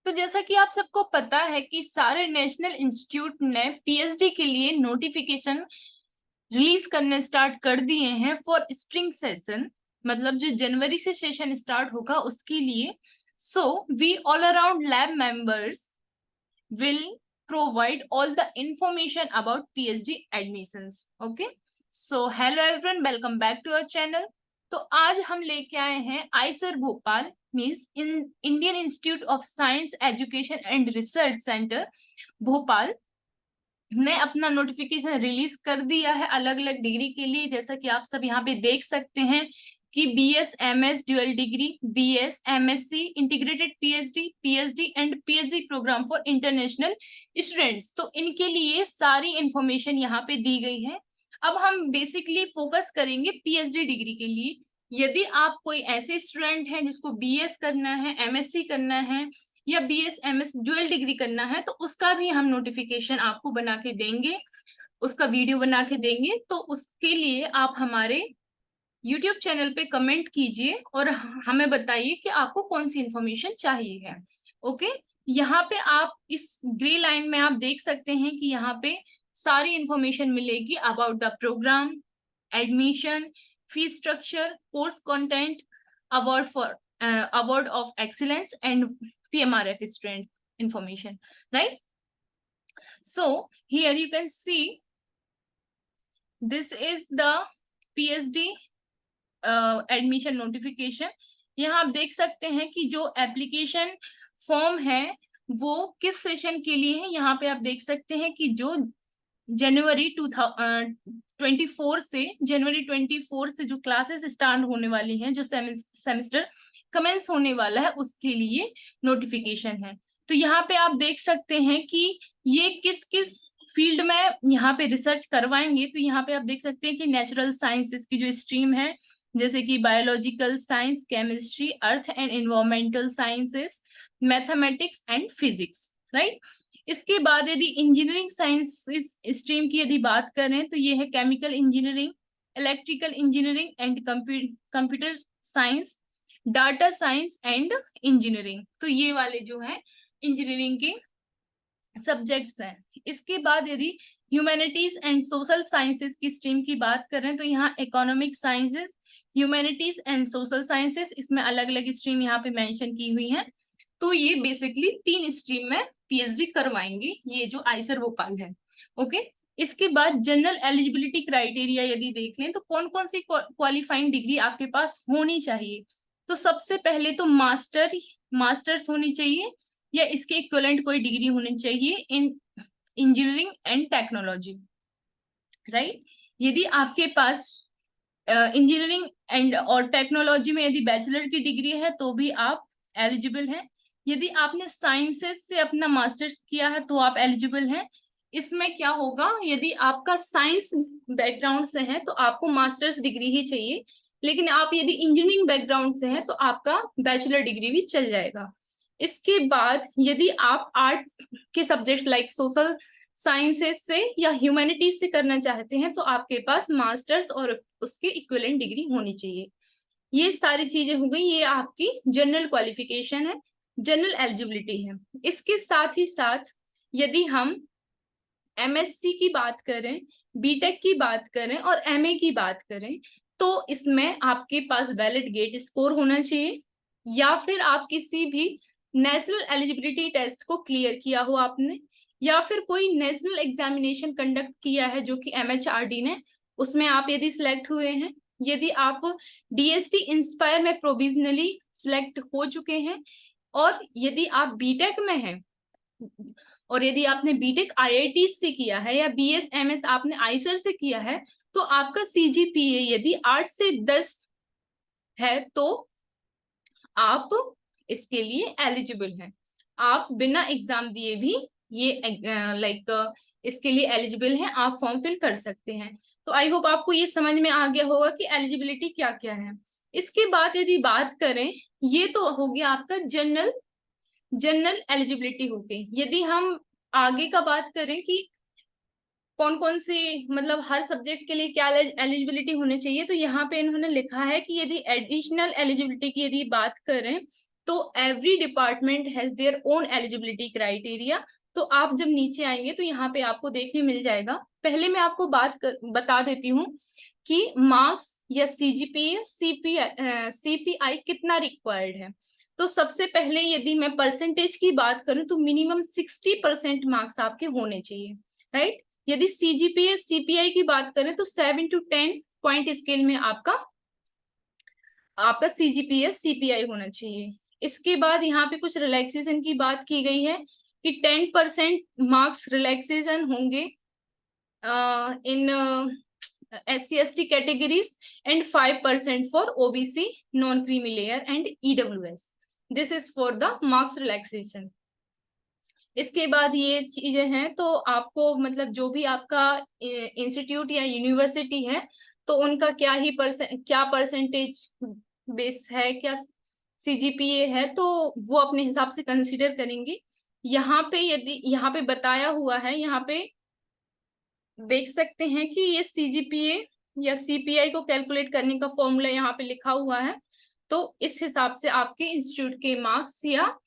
तो जैसा कि आप सबको पता है कि सारे नेशनल इंस्टीट्यूट ने पीएचडी के लिए नोटिफिकेशन रिलीज करने स्टार्ट कर दिए हैं फॉर स्प्रिंग सेशन, मतलब जो जनवरी से सेशन स्टार्ट होगा उसके लिए। So we all around lab members will provide all the information about PhD admissions. Okay, so hello everyone, welcome back to our channel. तो आज हम लेके आए हैं Eicher Bhopal means Indian institute of science education and research centre Bhopal ने अपना notification release कर दिया है अलग अलग डिग्री के लिए। जैसा कि आप सब यहाँ पे देख सकते हैं कि BS MS dual degree, BS MSc integrated PhD, PhD and PhD program for international students. तो इनके लिए सारी इंफॉर्मेशन यहाँ पे दी गई है। अब हम बेसिकली फोकस करेंगे पीएचडी डिग्री के लिए। यदि आप कोई ऐसे स्टूडेंट हैं जिसको बीएस करना है, एमएससी करना है या बीएस एमएस ड्यूअल डिग्री करना है, तो उसका भी हम नोटिफिकेशन आपको बना के देंगे, उसका वीडियो बना के देंगे। तो उसके लिए आप हमारे YouTube चैनल पे कमेंट कीजिए और हमें बताइए कि आपको कौन सी इंफॉर्मेशन चाहिए है। ओके, यहाँ पे आप इस ग्रे लाइन में आप देख सकते हैं कि यहाँ पे सारी इंफॉर्मेशन मिलेगी about the program, admission, fee structure, course content, award of excellence and PMRF student information, right? So here you can see this is the PhD admission notification. यहाँ आप देख सकते हैं कि जो एप्लीकेशन फॉर्म है वो किस सेशन के लिए है। यहाँ पे आप देख सकते हैं कि जो जनवरी 24 से जो क्लासेस स्टार्ट होने वाली हैं, जो सेमेस्टर कमेंस होने वाला है, उसके लिए नोटिफिकेशन है। तो यहाँ पे आप देख सकते हैं कि ये किस किस फील्ड में यहाँ पे रिसर्च करवाएंगे। तो यहाँ पे आप देख सकते हैं कि नेचुरल साइंसेस की जो स्ट्रीम है, जैसे कि biological science, chemistry, earth and environmental sciences, mathematics and physics, right. इसके बाद यदि इंजीनियरिंग साइंस स्ट्रीम की यदि बात करें तो ये है chemical engineering, electrical engineering and computer science, data science and engineering. तो ये वाले जो है इंजीनियरिंग के सब्जेक्ट्स हैं। इसके बाद यदि ह्यूमैनिटीज एंड सोशल साइंसेस की स्ट्रीम की बात करें तो यहाँ economic sciences, humanities and social sciences, इसमें अलग अलग स्ट्रीम यहाँ पे मेंशन की हुई है। तो ये बेसिकली 3 स्ट्रीम में पीएचडी करवाएंगे, ये जो आईसर भोपाल है। ओके, इसके बाद जनरल एलिजिबिलिटी क्राइटेरिया यदि देख लें तो कौन कौन सी क्वालिफाइंग डिग्री आपके पास होनी चाहिए। तो सबसे पहले तो मास्टर्स होनी चाहिए या इसके इक्विवेलेंट कोई डिग्री होनी चाहिए इन इंजीनियरिंग एंड टेक्नोलॉजी, राइट। यदि आपके पास इंजीनियरिंग एंड और टेक्नोलॉजी में यदि बैचलर की डिग्री है तो भी आप एलिजिबल हैं। यदि आपने साइंसेस से अपना मास्टर्स किया है तो आप एलिजिबल हैं। इसमें क्या होगा, यदि आपका साइंस बैकग्राउंड से है तो आपको मास्टर्स डिग्री ही चाहिए, लेकिन आप यदि इंजीनियरिंग बैकग्राउंड से हैं तो आपका बैचलर डिग्री भी चल जाएगा। इसके बाद यदि आप आर्ट के सब्जेक्ट लाइक सोशल साइंसेस से या ह्यूमैनिटीज से करना चाहते हैं तो आपके पास मास्टर्स और उसके इक्विवेलेंट डिग्री होनी चाहिए। ये सारी चीजें हो गई, ये आपकी जनरल क्वालिफिकेशन है, जनरल एलिजिबिलिटी है। इसके साथ ही साथ यदि हम एमएससी की बात करें, बीटेक की बात करें और एमए की बात करें तो इसमें आपके पास वैलिड गेट स्कोर होना चाहिए या फिर आप किसी भी नेशनल एलिजिबिलिटी टेस्ट को क्लियर किया हो आपने, या फिर कोई नेशनल एग्जामिनेशन कंडक्ट किया है जो कि एमएचआरडी ने, उसमें आप यदि सिलेक्ट हुए हैं। यदि आप डीएसटी इंस्पायर में प्रोविजनली सिलेक्ट हो चुके हैं और यदि आप बीटेक में हैं और यदि आपने बीटेक आईआईटी से किया है या बीएसएमएस आपने आईसर से किया है तो आपका सीजीपीए यदि 8 से 10 है तो आप इसके लिए एलिजिबल हैं। आप बिना एग्जाम दिए भी ये इसके लिए एलिजिबल हैं, आप फॉर्म फिल कर सकते हैं। तो आई होप आपको ये समझ में आ गया होगा कि एलिजिबिलिटी क्या क्या है। इसके बाद यदि बात करें, ये तो हो गया आपका जनरल एलिजिबिलिटी हो गई। यदि हम आगे का बात करें कि कौन कौन सी मतलब हर सब्जेक्ट के लिए क्या एलिजिबिलिटी होनी चाहिए, तो यहाँ पे इन्होंने लिखा है कि यदि एडिशनल एलिजिबिलिटी की यदि बात करें तो every department has their own eligibility criteria. तो आप जब नीचे आएंगे तो यहाँ पे आपको देखने मिल जाएगा। पहले मैं आपको बता देती हूँ कि मार्क्स या सीजीपीए सीपीआई कितना रिक्वायर्ड है। तो सबसे पहले यदि मैं परसेंटेज की बात करूं तो मिनिमम 60% मार्क्स आपके होने चाहिए, राइट। यदि सीजीपीए सीपीआई की बात करें तो 7 to 10 पॉइंट स्केल में आपका सीजीपीए सीपीआई होना चाहिए। इसके बाद यहाँ पे कुछ रिलैक्सेशन की बात की गई है कि 10% मार्क्स रिलैक्सेशन होंगे इन SC/ST categories and 5% for OBC, non-creamy layer and EWS. This is for the marks relaxation. इसके बाद ये चीजें हैं तो आपको मतलब जो भी आपका इंस्टीट्यूट या यूनिवर्सिटी है तो उनका क्या परसेंटेज बेस है, क्या सीजीपीए है, तो वो अपने हिसाब से कंसीडर करेंगे। यहाँ पे बताया हुआ है, यहाँ पे देख सकते हैं कि ये सीजीपीए या सीपीआई को कैलकुलेट करने का फॉर्मूला यहाँ पे लिखा हुआ है। तो इस हिसाब से आपके इंस्टीट्यूट के मार्क्स या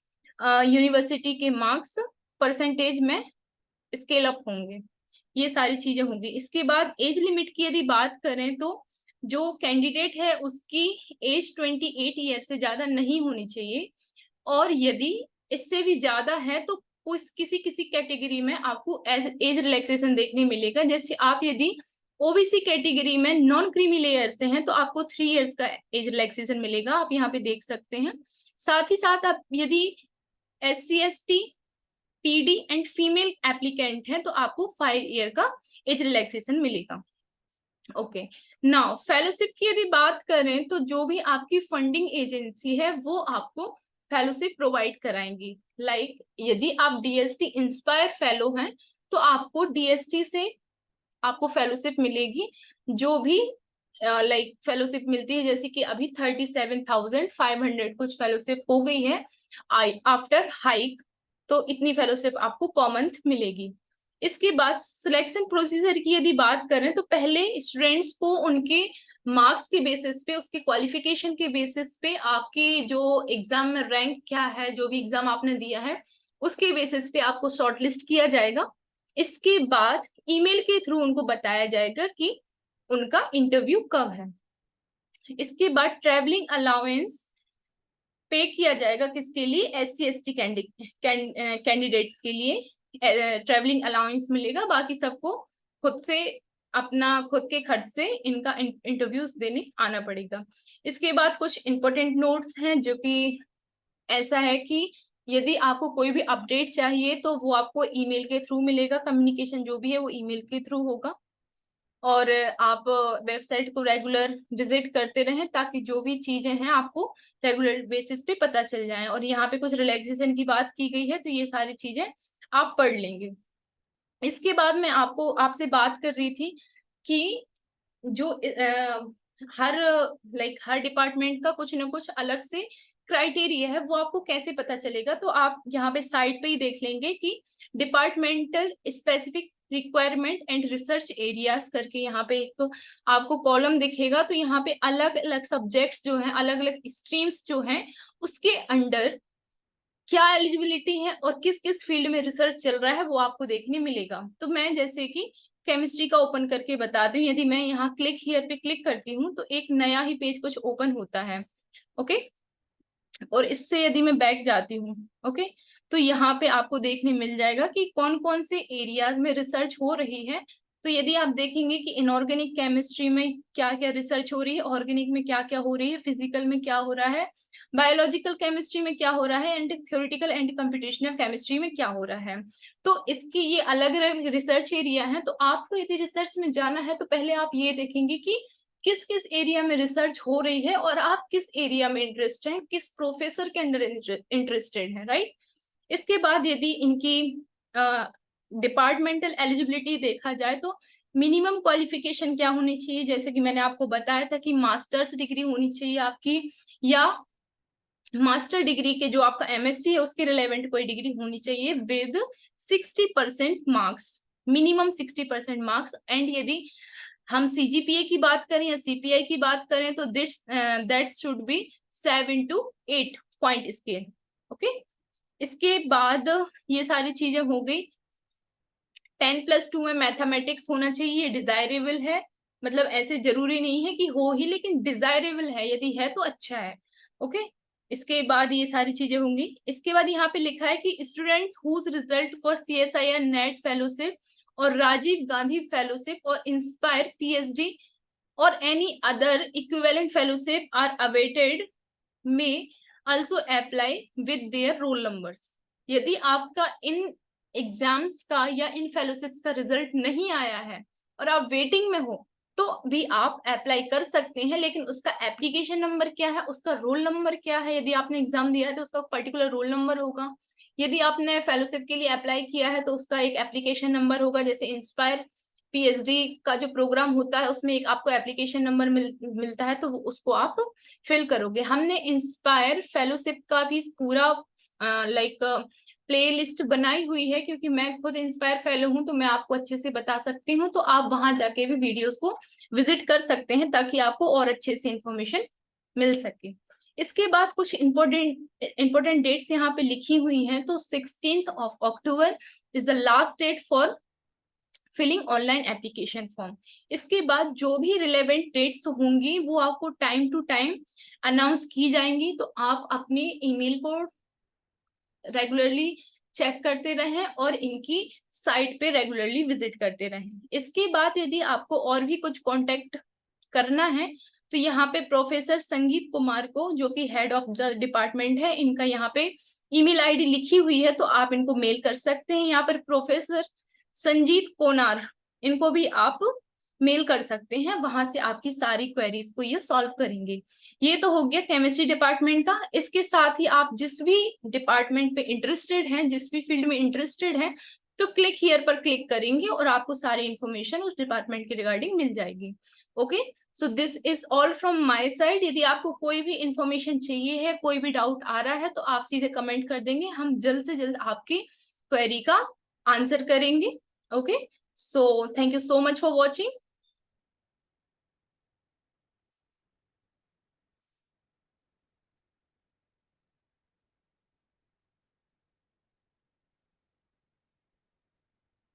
यूनिवर्सिटी के मार्क्स परसेंटेज में स्केल अप होंगे, ये सारी चीजें होंगी। इसके बाद एज लिमिट की यदि बात करें तो जो कैंडिडेट है उसकी एज 28 ईयर से ज्यादा नहीं होनी चाहिए, और यदि इससे भी ज्यादा है तो किसी किसी कैटेगरी में आपको एज रिलैक्सेशन देखने मिलेगा। जैसे आप यदि ओबीसी कैटेगरी में नॉन क्रीमी लेयर से हैं तो आपको 3 इयर्स का एज रिलैक्सेशन मिलेगा, आप यहाँ पे देख सकते हैं। साथ ही साथ आप यदि SC/ST PD and female applicant है तो आपको 5 ईयर का एज रिलैक्सेशन मिलेगा। ओके, नाउ फेलोशिप की यदि बात करें तो जो भी आपकी फंडिंग एजेंसी है वो आपको फेलोशिप प्रोवाइड कराएंगी। लाइक यदि आप DST इंस्पायर फेलो हैं तो आपको DST से आपको फेलोशिप मिलेगी, जो भी लाइक फेलोशिप मिलती है, जैसे कि अभी 37,500 कुछ फेलोशिप हो गई है आफ्टर हाइक, तो इतनी फेलोशिप आपको पर मंथ मिलेगी। इसके बाद सिलेक्शन प्रोसीजर की यदि बात करें तो पहले स्टूडेंट्स को उनके मार्क्स के बेसिस पे, उसके क्वालिफिकेशन के बेसिस पे, आपके जो एग्जाम में रैंक क्या है, जो भी एग्जाम आपने दिया है उसके बेसिस पे आपको शॉर्टलिस्ट किया जाएगा। इसके बाद ईमेल के थ्रू उनको बताया जाएगा कि उनका इंटरव्यू कब है। इसके बाद ट्रैवलिंग अलाउंस पे किया जाएगा, किसके लिए? SC/ST कैंडिडेट्स के लिए ट्रैवलिंग अलाउंस मिलेगा, बाकी सबको खुद के खर्च से इनका इंटरव्यूज देने आना पड़ेगा। इसके बाद कुछ इंपॉर्टेंट नोट्स हैं जो कि ऐसा है कि यदि आपको कोई भी अपडेट चाहिए तो वो आपको ईमेल के थ्रू मिलेगा, कम्युनिकेशन जो भी है वो ईमेल के थ्रू होगा, और आप वेबसाइट को रेगुलर विजिट करते रहें ताकि जो भी चीजें हैं आपको रेगुलर बेसिस पे पता चल जाए। और यहाँ पे कुछ रिलैक्सेशन की बात की गई है तो ये सारी चीजें आप पढ़ लेंगे। इसके बाद मैं आपसे बात कर रही थी कि जो हर डिपार्टमेंट का कुछ ना कुछ अलग से क्राइटेरिया है, वो आपको कैसे पता चलेगा? तो आप यहाँ पे साइड पे ही देख लेंगे कि departmental specific requirement and research areas करके यहाँ पे एक आपको कॉलम दिखेगा। तो यहाँ पे अलग अलग सब्जेक्ट्स जो हैं, अलग अलग स्ट्रीम्स जो हैं, उसके अंडर क्या एलिजिबिलिटी है और किस किस फील्ड में रिसर्च चल रहा है वो आपको देखने मिलेगा। तो मैं जैसे कि केमिस्ट्री का ओपन करके बताती हूँ, यदि मैं यहाँ क्लिक हियर पे क्लिक करती हूँ तो एक नया ही पेज कुछ ओपन होता है। ओके, और इससे यदि मैं बैक जाती हूँ, ओके, तो यहाँ पे आपको देखने मिल जाएगा कि कौन कौन से एरियाज में रिसर्च हो रही है। तो यदि आप देखेंगे कि इनऑर्गेनिक केमिस्ट्री में क्या क्या रिसर्च हो रही है, ऑर्गेनिक में क्या क्या हो रही है, फिजिकल में क्या हो रहा है, बायोलॉजिकल केमिस्ट्री में क्या हो रहा है, and theoretical and computational chemistry में क्या हो रहा है, तो इसकी ये अलग अलग रिसर्च एरिया है। तो आपको यदि रिसर्च में जाना है तो पहले आप ये देखेंगे कि किस किस एरिया में रिसर्च हो रही है और आप किस एरिया में इंटरेस्टेड हैं, किस प्रोफेसर के अंडर इंटरेस्टेड हैं, राइट। इसके बाद यदि इनकी डिपार्टमेंटल एलिजिबिलिटी देखा जाए तो मिनिमम क्वालिफिकेशन क्या होनी चाहिए, जैसे कि मैंने आपको बताया था कि मास्टर्स डिग्री होनी चाहिए आपकी, या मास्टर डिग्री के जो आपका MSc है उसके रिलेवेंट कोई डिग्री होनी चाहिए with 60% marks, minimum 60% marks. And यदि हम CGPA की बात करें या CPI की बात करें तो that should be 7 to 8 point scale. Okay, इसके बाद ये सारी चीजें हो गई। 10+2 में मैथमेटिक्स होना चाहिए, डिजायरेबल है, मतलब ऐसे जरूरी नहीं है कि हो ही, लेकिन डिजायरेबल है, यदि है तो अच्छा है। ओके, इसके बाद ये सारी चीजें होंगी। इसके बाद यहाँ पे लिखा है कि students whose result for CSIR NET fellowship और राजीव गांधी फेलोशिप और इंस्पायर PhD और any other equivalent fellowship are awaited में also apply with their roll numbers। यदि आपका इन एग्जाम्स का या इन फेलोशिप्स का रिजल्ट नहीं आया है और आप वेटिंग में हो, तो भी आप अप्लाई कर सकते हैं, लेकिन उसका एप्लीकेशन नंबर क्या है, उसका रोल नंबर क्या है, यदि आपने एग्जाम दिया है तो उसका पर्टिकुलर रोल नंबर होगा। यदि आपने फेलोशिप के लिए अप्लाई किया है तो उसका एक एप्लीकेशन नंबर होगा। जैसे इंस्पायर PhD का जो प्रोग्राम होता है उसमें एक आपको एप्लीकेशन नंबर मिलता है, तो उसको आप फिल करोगे। हमने इंस्पायर फेलोशिप का भी पूरा लाइक प्ले लिस्ट बनाई हुई है, क्योंकि मैं खुद इंस्पायर फेलो हूं, तो मैं आपको अच्छे से बता सकती हूँ। तो आप वहां जाके भी वीडियोस को विजिट कर सकते हैं, ताकि आपको और अच्छे से इंफॉर्मेशन मिल सके। इसके बाद कुछ इंपॉर्टेंट डेट्स यहाँ पे लिखी हुई हैं। तो 16 October is the last date for filling online application form. इसके बाद जो भी रिलेवेंट डेट्स होंगी वो आपको टाइम टू टाइम अनाउंस की जाएंगी, तो आप अपने ईमेल को रेगुलरली चेक करते रहें और इनकी साइट पे रेगुलरली विजिट करते रहें। इसके बाद यदि आपको और भी कुछ कांटेक्ट करना है तो यहाँ पे प्रोफेसर संगीत कुमार को, जो कि हेड ऑफ द डिपार्टमेंट है, इनका यहाँ पे ईमेल आईडी लिखी हुई है, तो आप इनको मेल कर सकते हैं। यहाँ पर प्रोफेसर संजीत कोनार, इनको भी आप मेल कर सकते हैं, वहां से आपकी सारी क्वेरीज को ये सॉल्व करेंगे। ये तो हो गया केमिस्ट्री डिपार्टमेंट का। इसके साथ ही आप जिस भी डिपार्टमेंट पे इंटरेस्टेड हैं, जिस भी फील्ड में इंटरेस्टेड हैं, तो क्लिक हियर पर क्लिक करेंगे और आपको सारी इंफॉर्मेशन उस डिपार्टमेंट के रिगार्डिंग मिल जाएगी। Okay, so this is all from my side. यदि आपको कोई भी इंफॉर्मेशन चाहिए है, कोई भी डाउट आ रहा है, तो आप सीधे कमेंट कर देंगे, हम जल्द से जल्द आपकी क्वेरी का आंसर करेंगे। Okay, so thank you so much for watching.